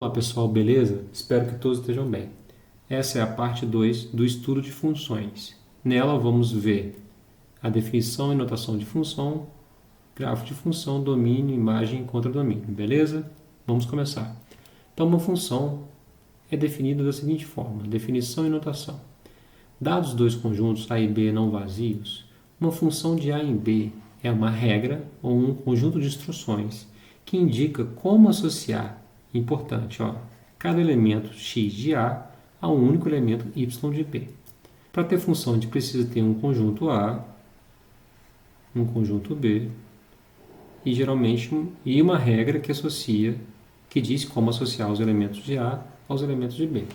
Olá pessoal, beleza? Espero que todos estejam bem. Essa é a parte 2 do estudo de funções. Nela vamos ver a definição e notação de função, gráfico de função, domínio, imagem e contradomínio, beleza? Vamos começar. Então, uma função é definida da seguinte forma: definição e notação. Dados dois conjuntos A e B não vazios, uma função de A em B é uma regra ou um conjunto de instruções que indica como associar, importante, cada elemento x de A a um único elemento y de B. Para ter função, a gente precisa ter um conjunto A, um conjunto B e geralmente uma regra que associa, que diz como associar os elementos de A aos elementos de B.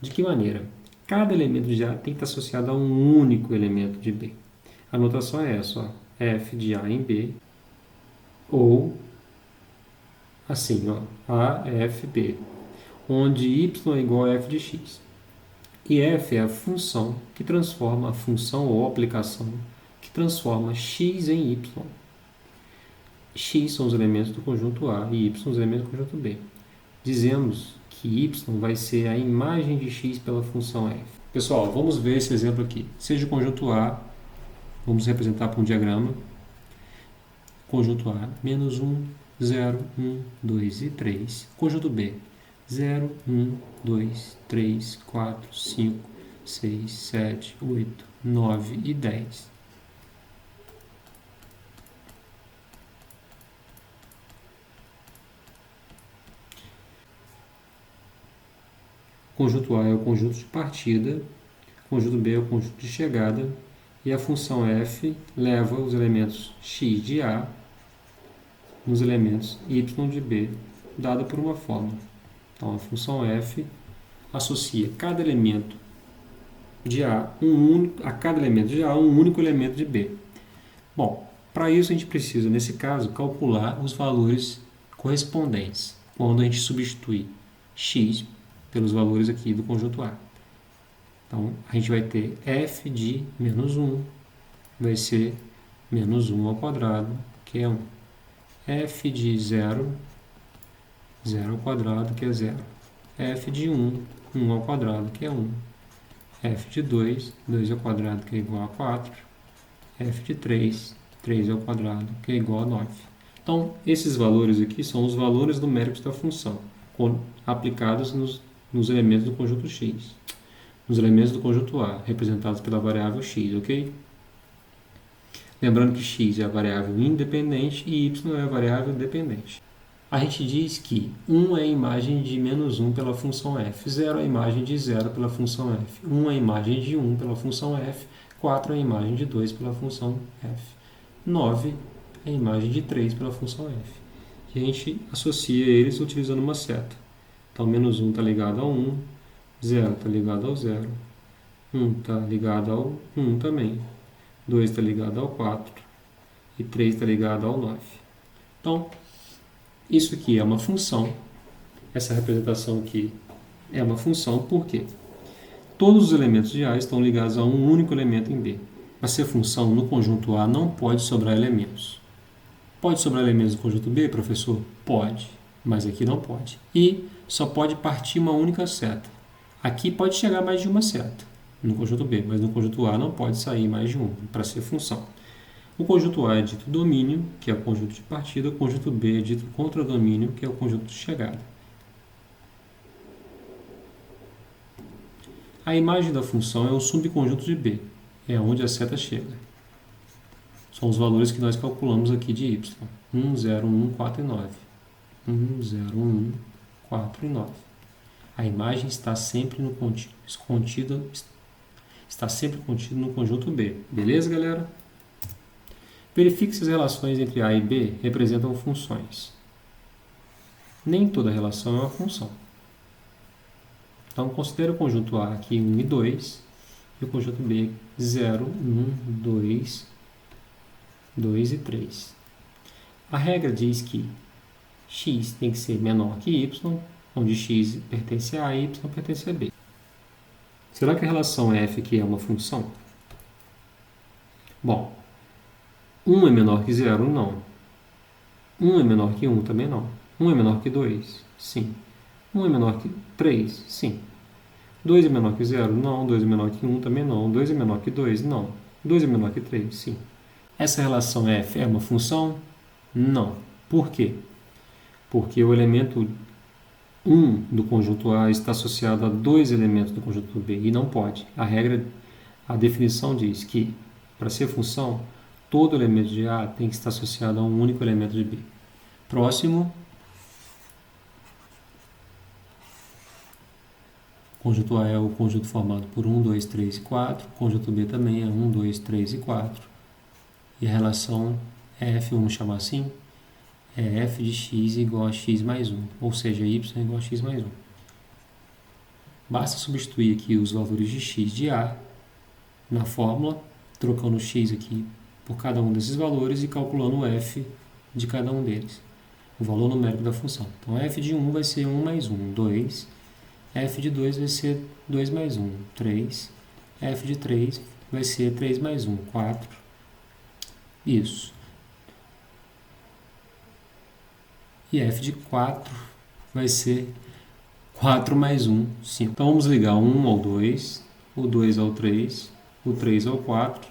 De que maneira? Cada elemento de A tem que estar associado a um único elemento de B. A notação é essa, f de A em B, ou assim, A, F, B, onde y é igual a f de x. E f é a função que transforma a função ou aplicação que transforma x em y. X são os elementos do conjunto A e y são os elementos do conjunto B. Dizemos que y vai ser a imagem de x pela função f. Pessoal, vamos ver esse exemplo aqui. Seja o conjunto A, vamos representar por um diagrama. Conjunto A, menos 1, 0, 1, 2 e 3. Conjunto B, 0, 1, 2, 3, 4, 5, 6, 7, 8, 9 e 10. Conjunto A é o conjunto de partida, conjunto B é o conjunto de chegada, e a função f leva os elementos x de A nos elementos y de B, dada por uma fórmula. Então, a função f associa cada elemento de A a cada elemento de A um único elemento de B. Bom, para isso a gente precisa, nesse caso, calcular os valores correspondentes, quando a gente substitui x pelos valores aqui do conjunto A. Então, a gente vai ter f de menos 1, vai ser menos 1 ao quadrado, que é 1. F de 0, 0 ao quadrado, que é 0. F de 1, 1 ao quadrado, que é 1. F de 2, 2 ao quadrado, que é igual a 4. F de 3, 3 ao quadrado, que é igual a 9. Então, esses valores aqui são os valores numéricos da função, aplicados nos elementos do conjunto x. Nos elementos do conjunto A, representados pela variável x, ok? Lembrando que x é a variável independente e y é a variável dependente. A gente diz que 1 é a imagem de menos 1 pela função f, 0 é a imagem de 0 pela função f, 1 é a imagem de 1 pela função f, 4 é a imagem de 2 pela função f, 9 é a imagem de 3 pela função f. E a gente associa eles utilizando uma seta. Então, menos 1 está ligado ao 1, 0 está ligado ao 0, 1 está ligado ao 1 também, 2 está ligado ao 4 e 3 está ligado ao 9. Então, isso aqui é uma função. Essa representação aqui é uma função porque todos os elementos de A estão ligados a um único elemento em B. Para ser função, no conjunto A não pode sobrar elementos. Pode sobrar elementos do conjunto B, professor? Pode, mas aqui não pode. E só pode partir uma única seta. Aqui pode chegar mais de uma seta no conjunto B, mas no conjunto A não pode sair mais de um para ser função. O conjunto A é dito domínio, que é o conjunto de partida, o conjunto B é dito contradomínio, que é o conjunto de chegada. A imagem da função é o subconjunto de B, é onde a seta chega. São os valores que nós calculamos aqui de y. 1, 0, 1, 4 e 9. 1, 0, 1, 4 e 9. A imagem está sempre contida no conjunto B. Beleza, galera? Verifique se as relações entre A e B representam funções. Nem toda relação é uma função. Então, considere o conjunto A aqui 1 e 2, e o conjunto B 0, 1, 2, 2 e 3. A regra diz que x tem que ser menor que y, onde x pertence a A e y pertence a B. Será que a relação f aqui é uma função? Bom, 1 é menor que 0? Não. 1 é menor que 1? Também não. 1 é menor que 2? Sim. 1 é menor que 3? Sim. 2 é menor que 0? Não. 2 é menor que 1? Também não. 2 é menor que 2? Não. 2 é menor que 3? Sim. Essa relação f é uma função? Não. Por quê? Porque o elemento 1 do conjunto A está associado a dois elementos do conjunto B e não pode. A definição diz que, para ser função, todo elemento de A tem que estar associado a um único elemento de B. Próximo. O conjunto A é o conjunto formado por 1, 2, 3 e 4. O conjunto B também é 1, 2, 3 e 4. E a relação f, vamos chamar assim, é f de x igual a x mais 1, ou seja, y igual a x mais 1. Basta substituir aqui os valores de x de A na fórmula, trocando o x aqui por cada um desses valores e calculando o f de cada um deles, o valor numérico da função. Então, f de 1 vai ser 1 mais 1, 2. F de 2 vai ser 2 mais 1, 3. F de 3 vai ser 3 mais 1, 4. Isso. E F de 4 vai ser 4 mais 1, 5. Então vamos ligar o 1 ao 2, o 2 ao 3, o 3 ao 4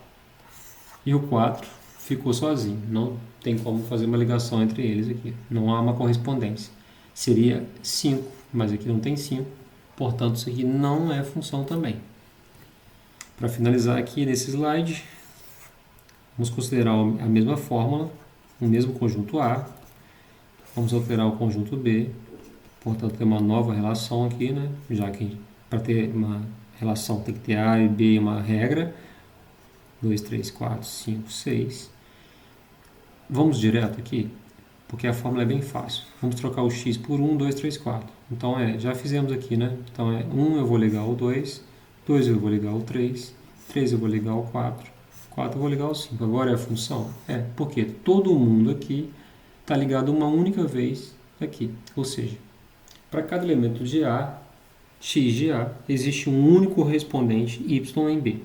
e o 4 ficou sozinho. Não tem como fazer uma ligação entre eles aqui. Não há uma correspondência. Seria 5, mas aqui não tem 5. Portanto, isso aqui não é função também. Para finalizar aqui nesse slide, vamos considerar a mesma fórmula, o mesmo conjunto A. Vamos alterar o conjunto B. Portanto, tem uma nova relação aqui, né? Já que para ter uma relação tem que ter A e B e uma regra. 2, 3, 4, 5, 6. Vamos direto aqui, porque a fórmula é bem fácil. Vamos trocar o x por 1, 2, 3, 4. Então, já fizemos aqui, né? Então, 1 eu vou ligar ao 2, 2 eu vou ligar ao 3, 3 eu vou ligar ao 4, 4 eu vou ligar ao 5. Agora é a função? Porque todo mundo aqui está ligado uma única vez aqui. Ou seja, para cada elemento de A, x de A, existe um único correspondente y em B.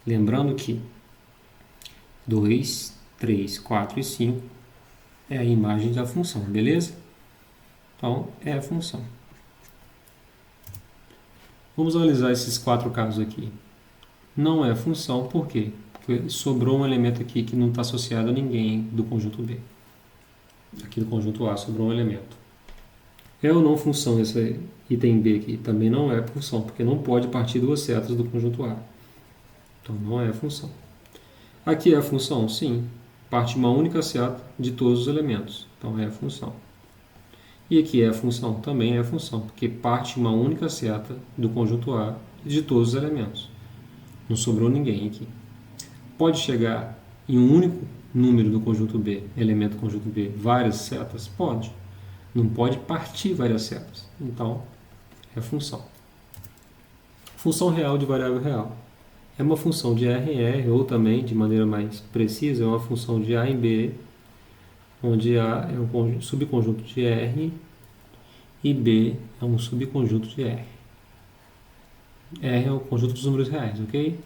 Lembrando que 2, 3, 4 e 5 é a imagem da função, beleza? Então, é a função. Vamos analisar esses 4 casos aqui. Não é função, por quê? Porque sobrou um elemento aqui que não está associado a ninguém do conjunto B. Aqui do conjunto A sobrou um elemento. É ou não função esse item B aqui? Também não é função, porque não pode partir duas setas do conjunto A. Então, não é função. Aqui é a função? Sim. Parte uma única seta de todos os elementos. Então, é a função. E aqui é a função? Também é a função, porque parte uma única seta do conjunto A de todos os elementos. Não sobrou ninguém aqui. Pode chegar em um único número do conjunto B, elemento do conjunto B, várias setas? Pode. Não pode partir várias setas. Então, é função. Função real de variável real. É uma função de R em R, ou também, de maneira mais precisa, é uma função de A em B, onde A é um subconjunto de R e B é um subconjunto de R. R é o conjunto dos números reais, ok?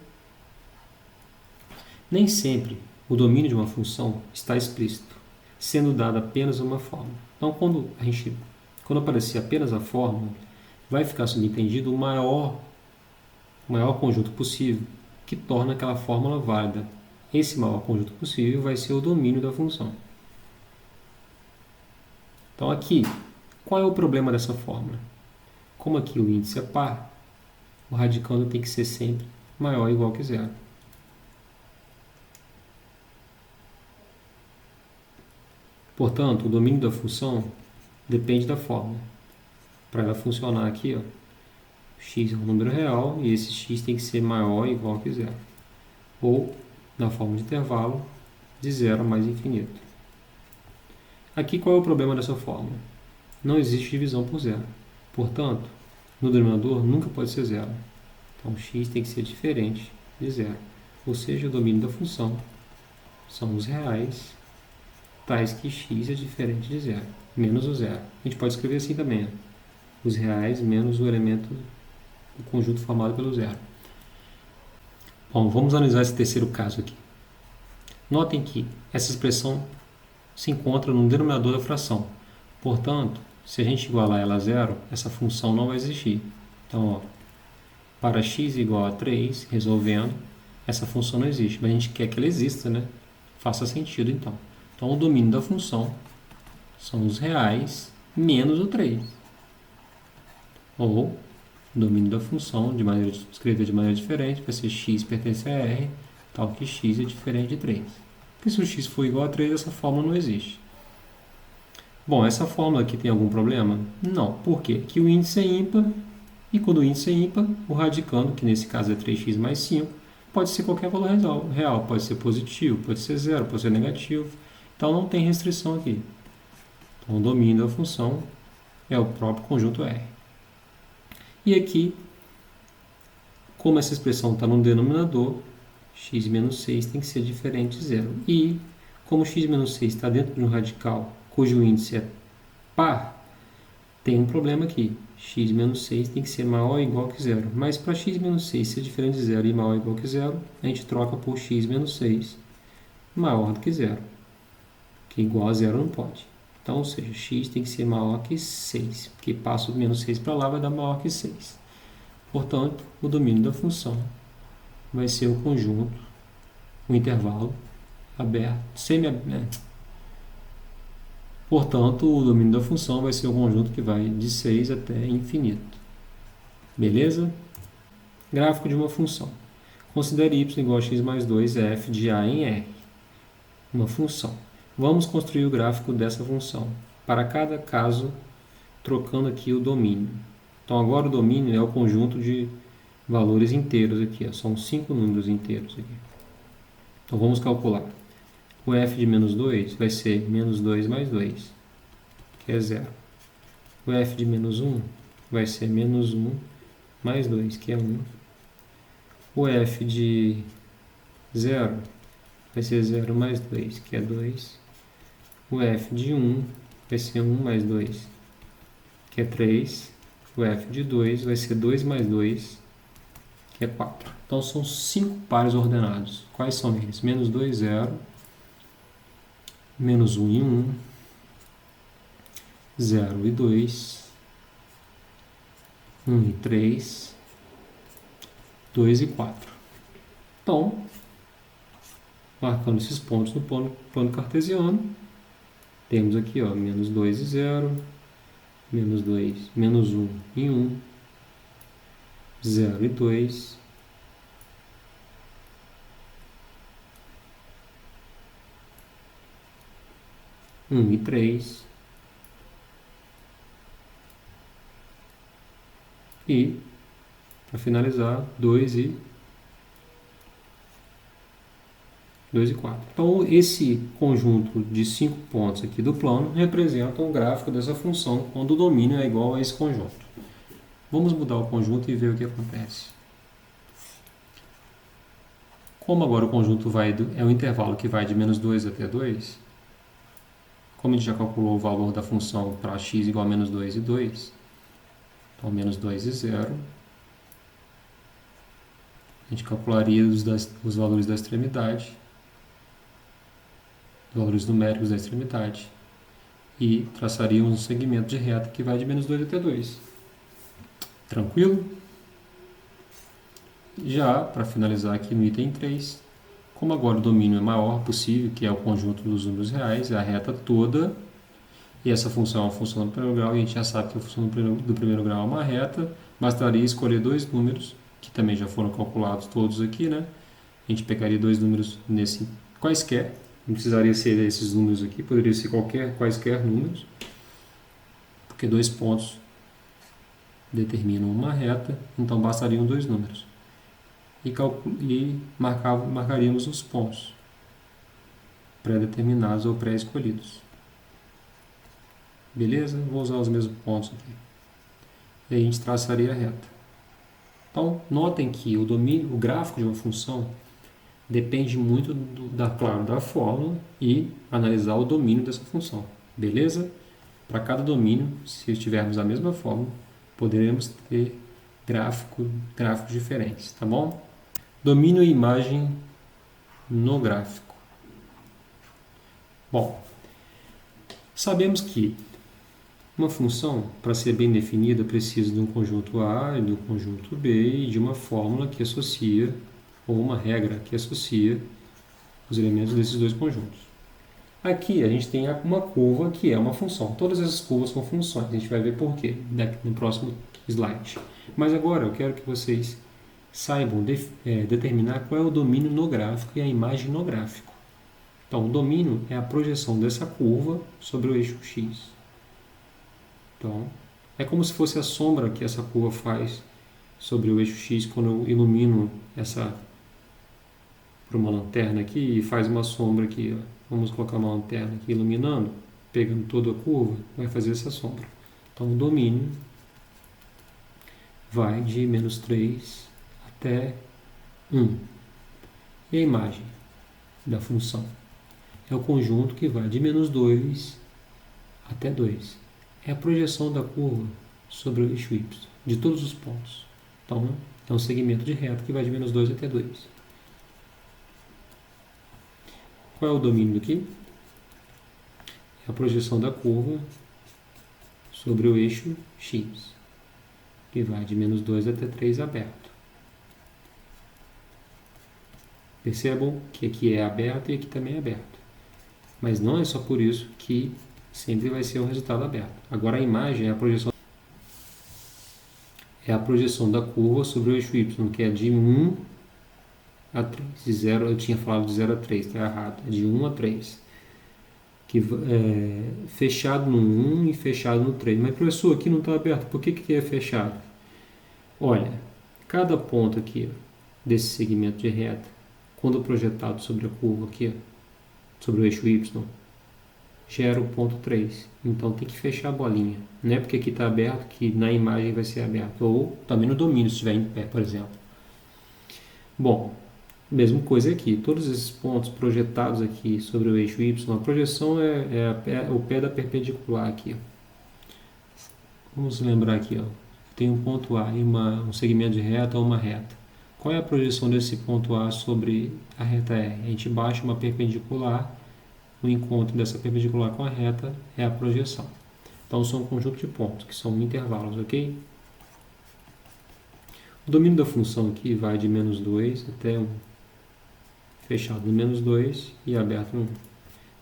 Nem sempre o domínio de uma função está explícito, sendo dada apenas uma fórmula. Então, quando aparecer apenas a fórmula, vai ficar subentendido o maior conjunto possível, que torna aquela fórmula válida. Esse maior conjunto possível vai ser o domínio da função. Então, aqui, qual é o problema dessa fórmula? Como aqui o índice é par, o radicando tem que ser sempre maior ou igual que zero. Portanto, o domínio da função depende da fórmula. Para ela funcionar aqui, x é um número real e esse x tem que ser maior ou igual que zero. Ou, na forma de intervalo, de zero a mais infinito. Aqui, qual é o problema dessa fórmula? Não existe divisão por zero. Portanto, no denominador nunca pode ser zero. Então, x tem que ser diferente de zero. Ou seja, o domínio da função são os reais, tais que x é diferente de zero, menos o zero. A gente pode escrever assim também, os reais menos o elemento do conjunto formado pelo zero. Bom, vamos analisar esse terceiro caso aqui. Notem que essa expressão se encontra no denominador da fração. Portanto, se a gente igualar ela a zero, essa função não vai existir. Então, ó, para x igual a 3, resolvendo, essa função não existe, mas a gente quer que ela exista, né? Faça sentido, então. Então, o domínio da função são os reais menos o 3. Ou, o domínio da função, de escrever de maneira diferente, vai ser x pertence a R, tal que x é diferente de 3. Porque se o x for igual a 3, essa fórmula não existe. Bom, essa fórmula aqui tem algum problema? Não. Por quê? Porque o índice é ímpar, e quando o índice é ímpar, o radicando, que nesse caso é 3x mais 5, pode ser qualquer valor real. Pode ser positivo, pode ser zero, pode ser negativo. Então não tem restrição aqui. Então o domínio da função é o próprio conjunto R. E aqui, como essa expressão está no denominador, x menos 6 tem que ser diferente de zero. E, como x menos 6 está dentro de um radical cujo índice é par, tem um problema aqui. X menos 6 tem que ser maior ou igual que zero. Mas para x menos 6 ser diferente de zero e maior ou igual que zero, a gente troca por x menos 6 maior do que zero. Que igual a zero não pode. Então, ou seja, x tem que ser maior que 6. Porque passa o menos 6 para lá, vai dar maior que 6. Portanto, o domínio da função vai ser o conjunto, o intervalo aberto, Portanto, o domínio da função vai ser o conjunto que vai de 6 até infinito. Beleza? Gráfico de uma função. Considere y igual a x mais 2 f de a em R. Uma função. Vamos construir o gráfico dessa função. Para cada caso, trocando aqui o domínio. Então, agora o domínio é o conjunto de valores inteiros aqui. Ó. São 5 números inteiros aqui. Então, vamos calcular. O f de menos 2 vai ser menos 2 mais 2, que é 0. O f de menos 1 vai ser menos 1 mais 2, que é 1. O f de 0 vai ser 0 mais 2, que é 2. O f de 1 vai ser 1 mais 2, que é 3. O f de 2 vai ser 2 mais 2, que é 4. Então, são 5 pares ordenados. Quais são eles? Menos 2, 0. Menos 1 e 1. 0 e 2. 1 e 3. 2 e 4. Então, marcando esses pontos no plano cartesiano, temos aqui, ó, menos 2 e 0, menos 2, menos 1 e 1, 0 e 2, 1 e 3, e, para finalizar, 2 e 4. Então, esse conjunto de 5 pontos aqui do plano representa um gráfico dessa função quando o domínio é igual a esse conjunto. Vamos mudar o conjunto e ver o que acontece. Como agora o conjunto é o intervalo que vai de menos 2 até 2, como a gente já calculou o valor da função para x igual a menos 2 e 2, então menos 2 e 0, a gente calcularia os valores da extremidade, valores numéricos da extremidade, e traçaríamos um segmento de reta que vai de menos 2 até 2. Tranquilo? Já, para finalizar aqui no item 3, como agora o domínio é maior possível, que é o conjunto dos números reais, é a reta toda, e essa função é uma função do primeiro grau, e a gente já sabe que a função do primeiro grau é uma reta, bastaria escolher dois números, que também já foram calculados todos aqui, né? A gente pegaria dois números nesse quaisquer, não precisaria ser esses números aqui, poderia ser quaisquer números, porque dois pontos determinam uma reta, então bastariam dois números. E marcaríamos os pontos pré-determinados ou pré-escolhidos. Beleza? Vou usar os mesmos pontos aqui. E aí a gente traçaria a reta. Então, notem que o gráfico de uma função depende muito da fórmula e analisar o domínio dessa função. Beleza? Para cada domínio, se tivermos a mesma fórmula, poderemos ter gráficos diferentes, tá bom? Domínio e imagem no gráfico. Bom, sabemos que Uma função, para ser bem definida, precisa de um conjunto A e de um conjunto B e de uma fórmula que associa, ou uma regra que associa os elementos desses dois conjuntos. Aqui a gente tem uma curva que é uma função. Todas essas curvas são funções. A gente vai ver por quê no próximo slide. Mas agora eu quero que vocês saibam determinar qual é o domínio no gráfico e a imagem no gráfico. Então, o domínio é a projeção dessa curva sobre o eixo x. Então, é como se fosse a sombra que essa curva faz sobre o eixo x quando eu ilumino essa por uma lanterna aqui e faz uma sombra aqui. Ó. Vamos colocar uma lanterna aqui iluminando, pegando toda a curva, vai fazer essa sombra. Então, o domínio vai de menos 3 até 1. E a imagem da função é o conjunto que vai de menos 2 até 2. É a projeção da curva sobre o eixo y, de todos os pontos. Então, é um segmento de reta que vai de menos 2 até 2. Qual é o domínio aqui? É a projeção da curva sobre o eixo x, que vai de menos 2 até 3 aberto. Percebam que aqui é aberto e aqui também é aberto. Mas não é só por isso que sempre vai ser um resultado aberto. Agora a imagem é a projeção da curva sobre o eixo y, que é de 1 a 3. De 0, eu tinha falado de 0 a 3, está errado. É de 1 a 3. Que é fechado no 1 e fechado no 3. Mas professor, aqui não está aberto. Por que é fechado? Olha, cada ponto aqui desse segmento de reta, quando projetado sobre a curva aqui, sobre o eixo y, gera o ponto 3. Então tem que fechar a bolinha. Não é porque aqui está aberto que na imagem vai ser aberto. Ou também no domínio, se estiver em pé, por exemplo. Bom, mesma coisa aqui. Todos esses pontos projetados aqui sobre o eixo y, a projeção é o pé da perpendicular aqui. Vamos lembrar aqui. Tem um ponto A e um segmento de reta ou uma reta. Qual é a projeção desse ponto A sobre a reta R? A gente baixa uma perpendicular. O encontro dessa perpendicular com a reta é a projeção. Então, são um conjunto de pontos, que são intervalos, ok? O domínio da função aqui vai de menos 2 até 1. Fechado no menos 2 e aberto no 1.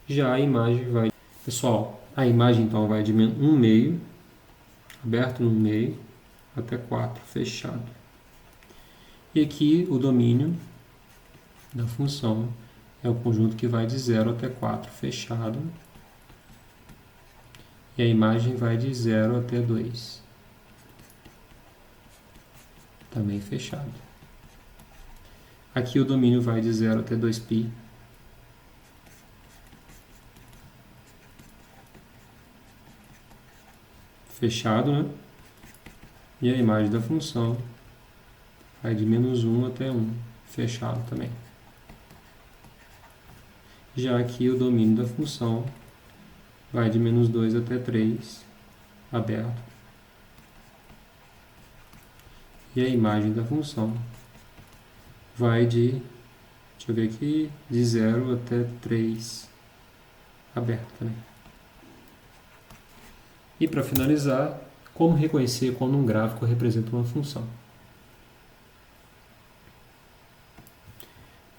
Já a imagem vai... Pessoal, a imagem então vai de 1 meio, aberto no meio, até 4, fechado. E aqui o domínio da função é o conjunto que vai de 0 até 4, fechado. E a imagem vai de 0 até 2, também fechado. Aqui o domínio vai de 0 até 2π. Fechado, né? E a imagem da função vai de menos 1 até 1, fechado também. Já aqui o domínio da função vai de menos 2 até 3, aberto. E a imagem da função vai de, deixa eu ver aqui, de 0 até 3, aberto também. E para finalizar, como reconhecer quando um gráfico representa uma função?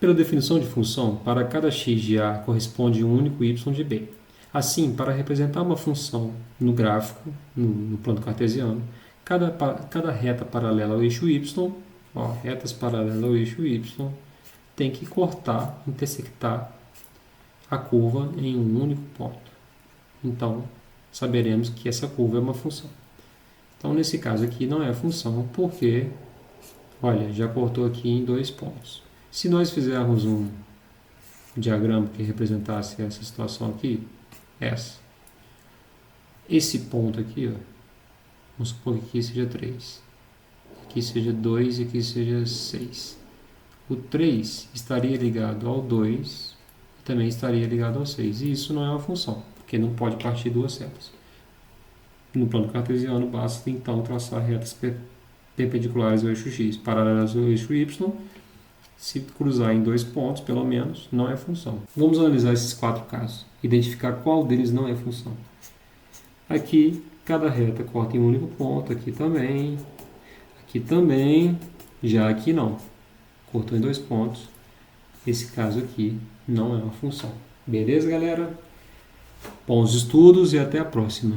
Pela definição de função, para cada x de A corresponde um único y de B. Assim, para representar uma função no gráfico, no plano cartesiano, cada reta paralela ao eixo y, retas paralelas ao eixo y, tem que cortar, intersectar a curva em um único ponto. Então, saberemos que essa curva é uma função. Então, nesse caso aqui não é função, porque, olha, já cortou aqui em 2 pontos. Se nós fizermos um diagrama que representasse essa situação aqui, esse ponto aqui, vamos supor que aqui seja 3, aqui seja 2 e aqui seja 6. O 3 estaria ligado ao 2 e também estaria ligado ao 6. E isso não é uma função, porque não pode partir duas setas. No plano cartesiano, basta então traçar retas perpendiculares ao eixo x, paralelas ao eixo y. Se cruzar em 2 pontos, pelo menos, não é função. Vamos analisar esses 4 casos, identificar qual deles não é função. Aqui cada reta corta em um único ponto, aqui também, já aqui não, cortou em 2 pontos. Esse caso aqui não é uma função. Beleza, galera? Bons estudos e até a próxima.